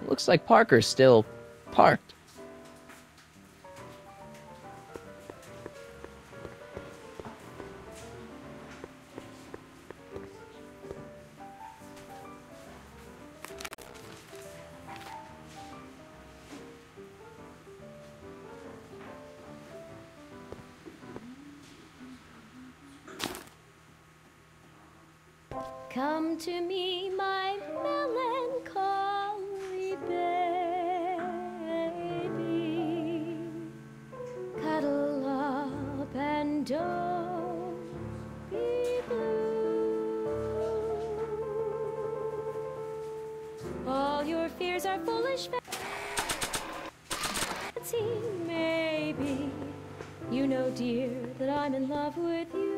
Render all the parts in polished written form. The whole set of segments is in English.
Looks like Parker's still parked. Come to me, my melancholy baby. Cuddle up and don't be blue. All your fears are foolish fancy, maybe. You know, dear, that I'm in love with you.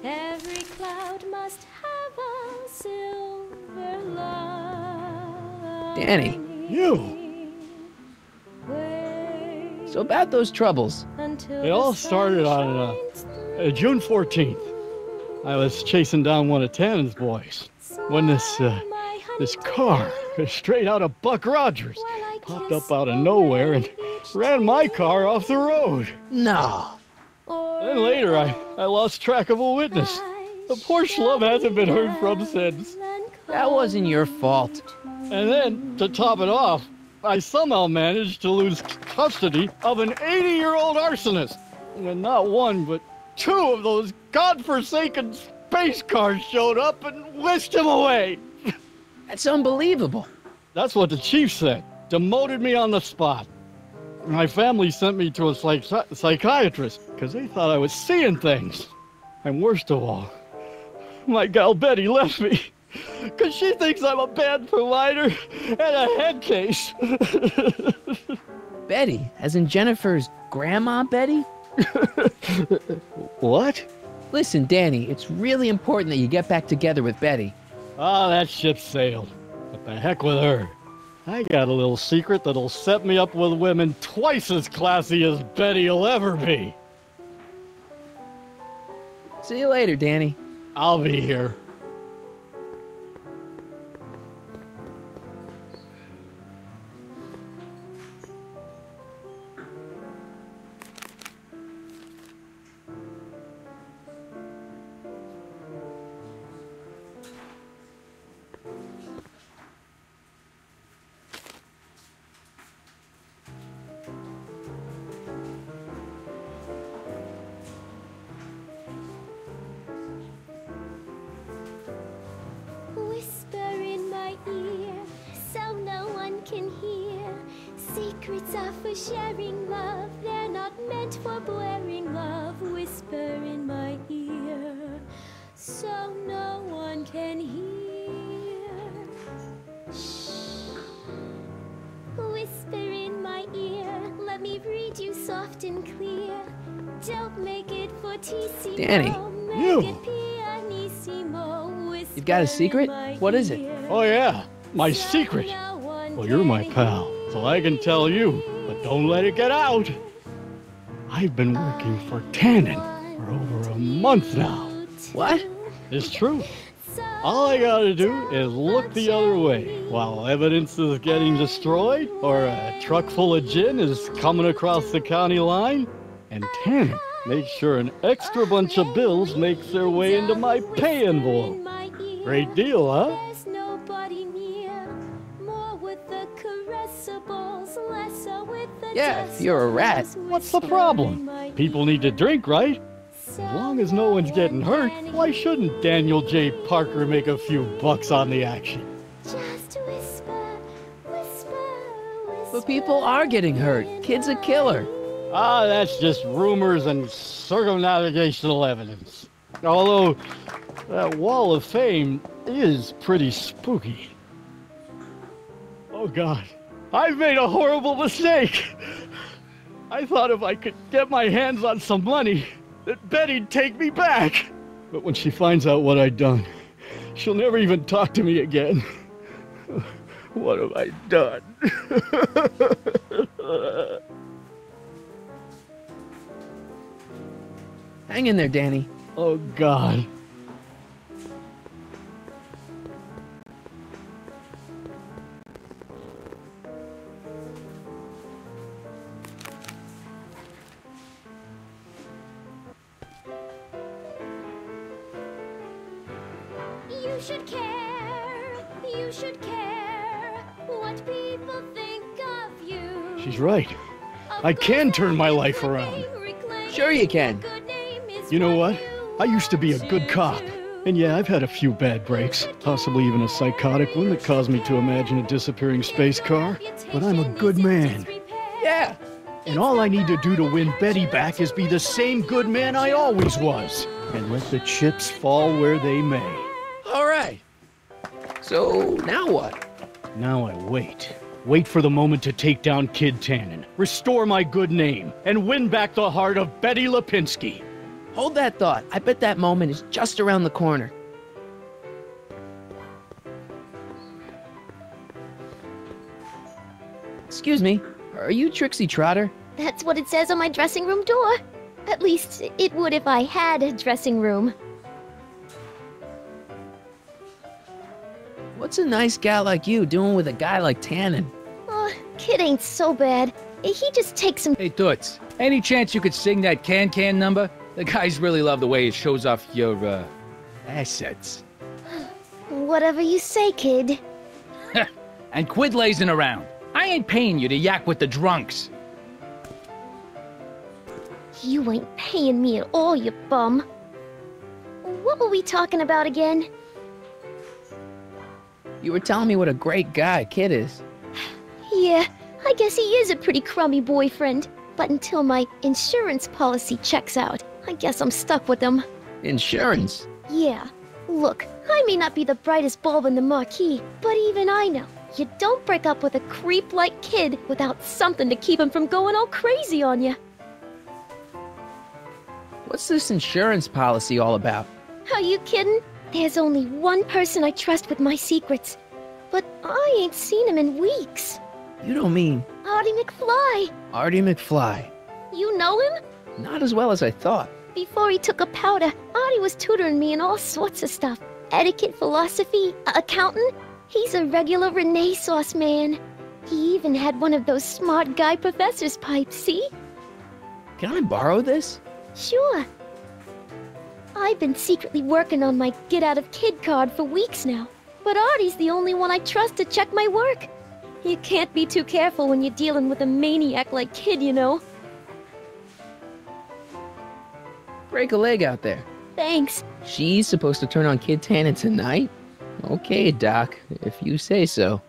Every cloud must have a silver lining. Danny. You! So about those troubles. It all started on June 14th. I was chasing down one of Tannen's boys when this car, straight out of Buck Rogers, popped up out of nowhere and ran my car off the road. No. Then later, I lost track of a witness. The poor schlub hasn't been heard from since. That wasn't your fault. And then, to top it off, I somehow managed to lose custody of an 80-year-old arsonist. And not one, but two of those godforsaken space cars showed up and whisked him away. That's unbelievable. That's what the chief said. Demoted me on the spot. My family sent me to a psychiatrist because they thought I was seeing things. And worst of all, my gal Betty left me because she thinks I'm a bad provider and a head case. Betty, as in Jennifer's grandma Betty? What? Listen, Danny, it's really important that you get back together with Betty. Ah, that ship sailed. What the heck with her? I got a little secret that'll set me up with women twice as classy as Betty'll ever be. See you later, Danny. I'll be here. Whisper in my ear, so no one can hear. Secrets are for sharing love, they're not meant for blaring love. Whisper in my ear, so no one can hear. Shh. Whisper in my ear, let me read you soft and clear. Don't make it fortissimo. Danny. You. You've got a secret? What is it? Oh yeah, my secret. Well, you're my pal, so I can tell you, but don't let it get out. I've been working for Tannen for over a month now. What? It's true. All I gotta do is look the other way while evidence is getting destroyed or a truck full of gin is coming across the county line, and Tannen makes sure an extra bunch of bills makes their way into my pay envelope. Great deal, huh? There's nobody near, more with the caressables, lesser with the Yeah, if you're a rat. What's the problem? People need to drink, right? As long as no one's getting hurt, why shouldn't Daniel J. Parker make a few bucks on the action? Just whisper, whisper, whisper. But people are getting hurt. Kid's a killer. Ah, that's just rumors and circumnavigational evidence. Although, that wall of fame is pretty spooky. Oh God, I've made a horrible mistake. I thought if I could get my hands on some money, that Betty'd take me back. But when she finds out what I'd done, she'll never even talk to me again. What have I done? Hang in there, Danny. Oh God. You should care. You should care what people think of you. She's right. I can turn my life around. Sure you can. You know what? I used to be a good cop. And yeah, I've had a few bad breaks, possibly even a psychotic one that caused me to imagine a disappearing space car. But I'm a good man. Yeah. And all I need to do to win Betty back is be the same good man I always was. And let the chips fall where they may. All right. So, now what? Now I wait. Wait for the moment to take down Kid Tannen, restore my good name, and win back the heart of Betty Lipinski. Hold that thought. I bet that moment is just around the corner. Excuse me, are you Trixie Trotter? That's what it says on my dressing room door. At least, it would if I had a dressing room. What's a nice gal like you doing with a guy like Tannen? Oh, Kid ain't so bad. He just takes some... Hey, Toots, any chance you could sing that can-can number? The guys really love the way it shows off your, assets. Whatever you say, kid. And quit lazing around. I ain't paying you to yak with the drunks. You ain't paying me at all, you bum. What were we talking about again? You were telling me what a great guy Kid is. Yeah, I guess he is a pretty crummy boyfriend. But until my insurance policy checks out, I guess I'm stuck with him. Insurance? Yeah. Look, I may not be the brightest bulb in the marquee, but even I know you don't break up with a creep like Kid without something to keep him from going all crazy on you. What's this insurance policy all about? Are you kidding? There's only one person I trust with my secrets. But I ain't seen him in weeks. You don't mean... Artie McFly. Artie McFly. You know him? Not as well as I thought. Before he took a powder, Artie was tutoring me in all sorts of stuff. Etiquette, philosophy, accounting. He's a regular Renaissance man. He even had one of those smart guy professor's pipes, see? Can I borrow this? Sure. I've been secretly working on my get-out-of-kid card for weeks now. But Artie's the only one I trust to check my work. You can't be too careful when you're dealing with a maniac like Kid, you know. Break a leg out there. Thanks. She's supposed to turn on Kid Tannen tonight? Okay, Doc, if you say so.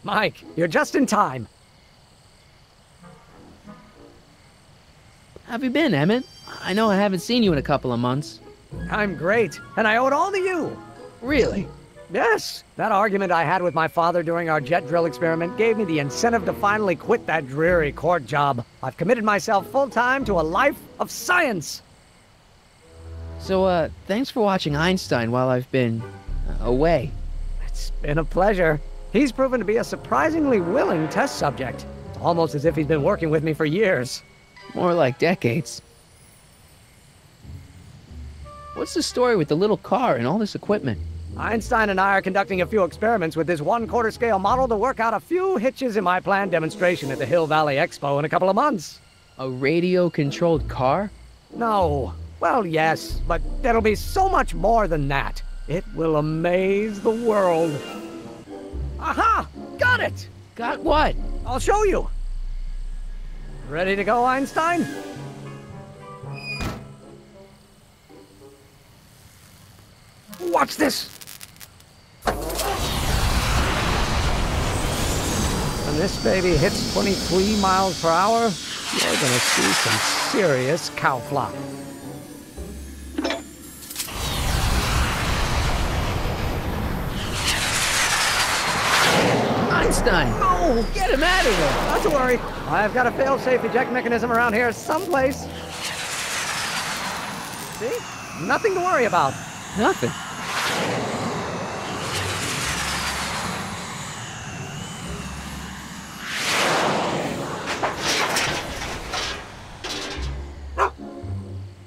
Mike, you're just in time. How have you been, Emmett? I know I haven't seen you in a couple of months. I'm great, and I owe it all to you. Really? Yes, that argument I had with my father during our jet drill experiment gave me the incentive to finally quit that dreary court job. I've committed myself full-time to a life of science. So, thanks for watching Einstein while I've been away. It's been a pleasure. He's proven to be a surprisingly willing test subject. It's almost as if he's been working with me for years. More like decades. What's the story with the little car and all this equipment? Einstein and I are conducting a few experiments with this 1/4 scale model to work out a few hitches in my planned demonstration at the Hill Valley Expo in a couple of months. A radio-controlled car? No. Well, yes, but there'll be so much more than that. It will amaze the world. Aha! Got it! Got what? I'll show you. Ready to go, Einstein? Watch this! When this baby hits 23 miles per hour, you're gonna see some serious cow flop. Einstein! No! Get him out of there! Not to worry. I've got a fail-safe eject mechanism around here someplace. See? Nothing to worry about. Nothing.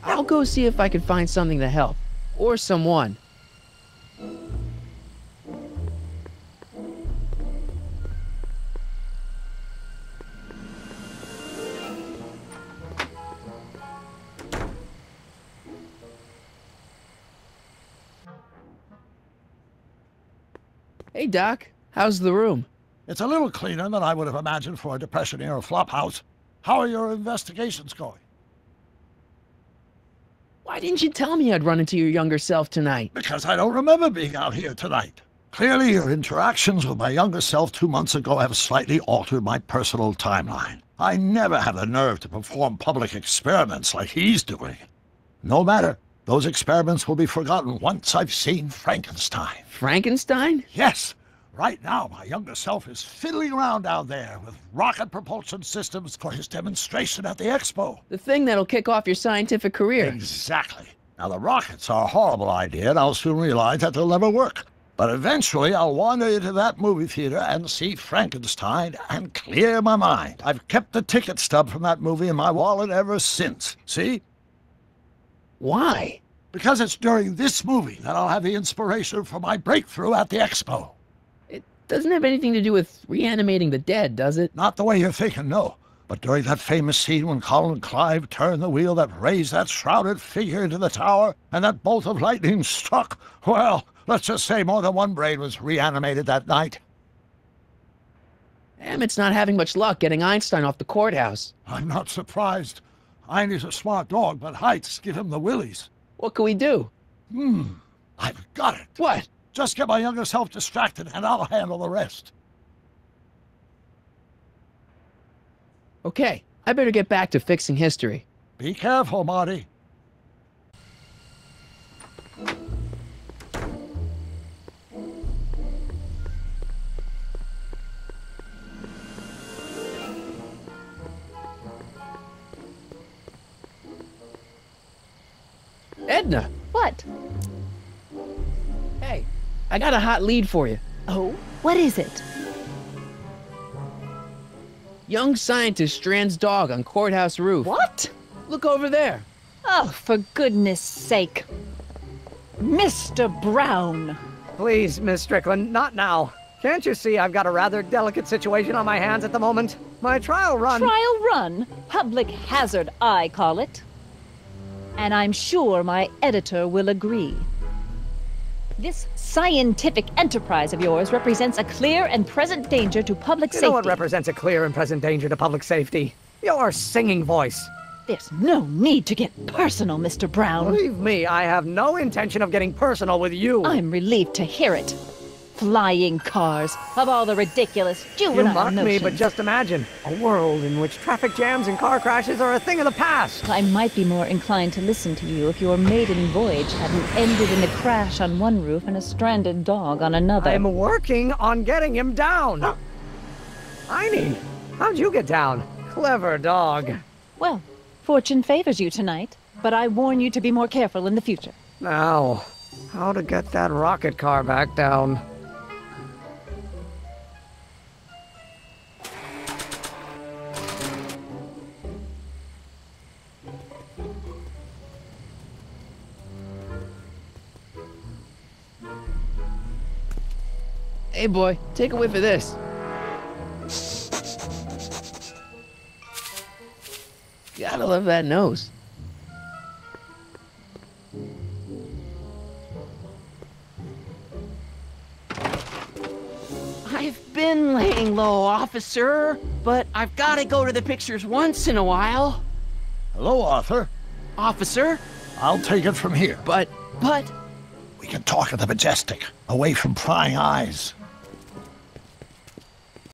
I'll go see if I can find something to help. Or someone. Hey, Doc. How's the room? It's a little cleaner than I would have imagined for a Depression-era flophouse. How are your investigations going? Why didn't you tell me I'd run into your younger self tonight? Because I don't remember being out here tonight. Clearly, your interactions with my younger self 2 months ago have slightly altered my personal timeline. I never had the nerve to perform public experiments like he's doing. No matter. Those experiments will be forgotten once I've seen Frankenstein. Frankenstein? Yes. Right now, my younger self is fiddling around down there with rocket propulsion systems for his demonstration at the expo. The thing that'll kick off your scientific career. Exactly. Now, the rockets are a horrible idea, and I'll soon realize that they'll never work. But eventually, I'll wander into that movie theater and see Frankenstein and clear my mind. I've kept the ticket stub from that movie in my wallet ever since. See? Why? Because it's during this movie that I'll have the inspiration for my breakthrough at the expo. It doesn't have anything to do with reanimating the dead, does it? Not the way you're thinking, no. But during that famous scene when Colin Clive turned the wheel that raised that shrouded figure into the tower, and that bolt of lightning struck, well, let's just say more than one brain was reanimated that night. Emmett's not having much luck getting Einstein off the courthouse. I'm not surprised. Einstein's a smart dog, but heights give him the willies. What can we do? I've got it. What? Just get my younger self distracted, and I'll handle the rest. Okay, I better get back to fixing history. Be careful, Marty. Edna! What? Hey, I got a hot lead for you. Oh, what is it? Young scientist strands dog on courthouse roof. What? Look over there. Oh, for goodness sake. Mr. Brown! Please, Miss Strickland, not now. Can't you see I've got a rather delicate situation on my hands at the moment? My trial run... Trial run? Public hazard, I call it. And I'm sure my editor will agree. This scientific enterprise of yours represents a clear and present danger to public You safety. know what represents a clear and present danger to public safety? Your singing voice. There's no need to get personal, Mr. Brown. Believe me, I have no intention of getting personal with you. I'm relieved to hear it. Flying cars, of all the ridiculous juvenile You mock me, notions. but just imagine. A world in which traffic jams and car crashes are a thing of the past. I might be more inclined to listen to you if your maiden voyage hadn't ended in a crash on one roof and a stranded dog on another. I'm working on getting him down. Einie, how'd you get down? Clever dog. Well, fortune favors you tonight, but I warn you to be more careful in the future. Now, how to get that rocket car back down? Hey, boy, take a whiff of this. Gotta love that nose. I've been laying low, officer, but I've gotta go to the pictures once in a while. Hello, Arthur. Officer? I'll take it from here. But... We can talk at the Majestic, away from prying eyes.